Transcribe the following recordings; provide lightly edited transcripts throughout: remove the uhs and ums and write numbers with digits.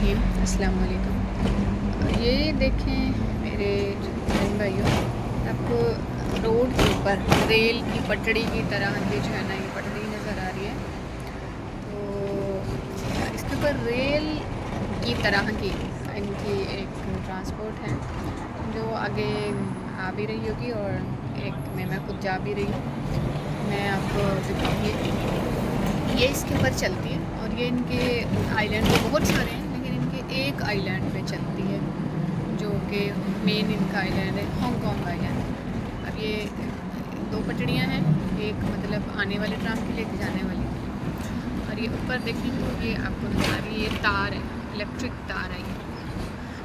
रहीम अस्सलाम वालेकुम। ये देखें मेरे बहन भाइयों, आपको रोड के ऊपर रेल की पटड़ी की तरह ये जो है ना, ये पटड़ी नज़र आ रही है। तो इसके ऊपर रेल की तरह की इनकी एक ट्रांसपोर्ट है जो आगे आ भी रही होगी और एक में मैं खुद जा भी रही हूँ। मैं आपको दिखाऊँगी। ये इसके ऊपर चलती है और ये इनके आइलैंड तो बहुत सारे हैं, लेकिन इनके एक आइलैंड पे चलती है जो कि मेन इनका आइलैंड है, हांगकांग आइलैंड। अब ये दो पटड़ियाँ हैं, एक मतलब आने वाले ट्राम की, लेके जाने वाली। और ये ऊपर देखें तो ये आपको नजर आ रही है, ये तार है, इलेक्ट्रिक तार है ये।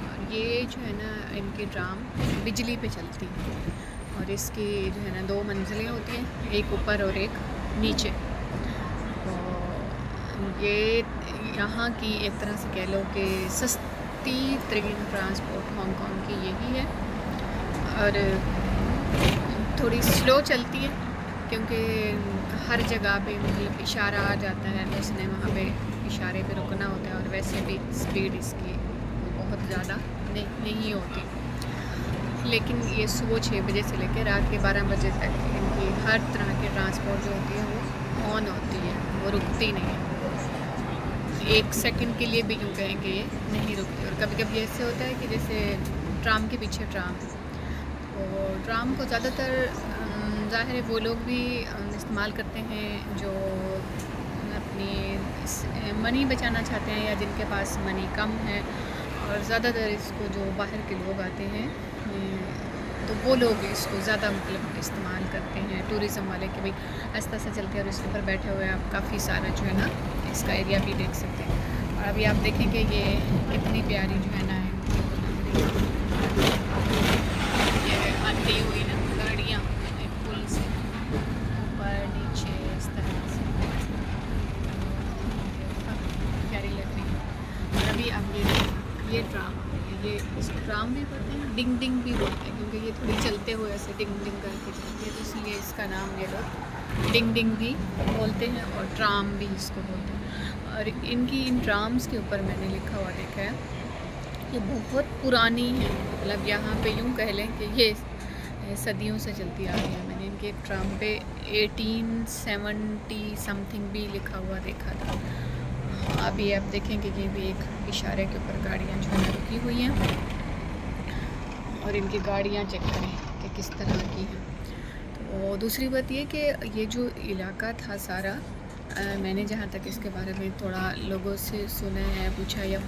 और ये जो है ना, इनके ट्राम बिजली पे चलती है और इसकी जो है ना 2 मंजिलें होती हैं, एक ऊपर और एक नीचे। ये यहाँ की एक तरह से कह लो कि सस्ती तरीन ट्रांसपोर्ट हांगकांग की यही है। और थोड़ी स्लो चलती है क्योंकि हर जगह पे मतलब इशारा आ जाता है तो उसने वहाँ पे इशारे पे रुकना होता है। और वैसे भी स्पीड इसकी बहुत ज़्यादा नहीं होती, लेकिन ये सुबह 6 बजे से लेकर रात के 12 बजे तक इनकी हर तरह की ट्रांसपोर्ट जो होती है वो ऑन होती है, वो रुकती नहीं है। एक सेकंड के लिए भी यूँ कहेंगे ये नहीं रुकती। और कभी कभी ऐसे होता है कि जैसे ट्राम के पीछे ट्राम, तो ट्राम को ज़्यादातर ज़ाहिर है वो लोग भी इस्तेमाल करते हैं जो अपनी मनी बचाना चाहते हैं या जिनके पास मनी कम है। और ज़्यादातर इसको जो बाहर के लोग आते हैं तो वो लोग इसको ज़्यादा मतलब इस्तेमाल करते हैं, टूरिज़म वाले, कि भाई आस्ता आस्ता चलते हैं और इसके ऊपर बैठे हुए आप काफ़ी सारा जो है ना इसका एरिया भी देख सकते हैं। और अभी आप देखेंगे ये कितनी प्यारी जो है ना ये आती हुई ना गाड़ियाँ पुल से ऊपर नीचे इस तरह से प्यारी लग रही है। और अभी आप ये ट्राम, ये इसको ट्राम भी बोलते हैं, डिंग डिंग भी बोलते हैं क्योंकि ये थोड़ी चलते हुए ऐसे डिंग डिंग करके चलती है, तो इसलिए इसका नाम ये लोग डिंग डिंग भी बोलते हैं और ट्राम भी इसको बोलते हैं। और इनकी इन ट्राम्स के ऊपर मैंने लिखा हुआ देखा है, ये बहुत पुरानी है, मतलब यहाँ पे यूँ कह लें कि ये सदियों से चलती आ रही है। मैंने इनके एक ट्राम पे 1870 समथिंग भी लिखा हुआ देखा था। अभी आप देखेंगे कि भी एक इशारे के ऊपर गाड़ियाँ जो है रुकी हुई हैं और इनकी गाड़ियाँ चेक करें कि किस तरह की हैं। तो दूसरी बात ये कि ये जो इलाका था सारा, मैंने जहाँ तक इसके बारे में थोड़ा लोगों से सुना है, पूछा या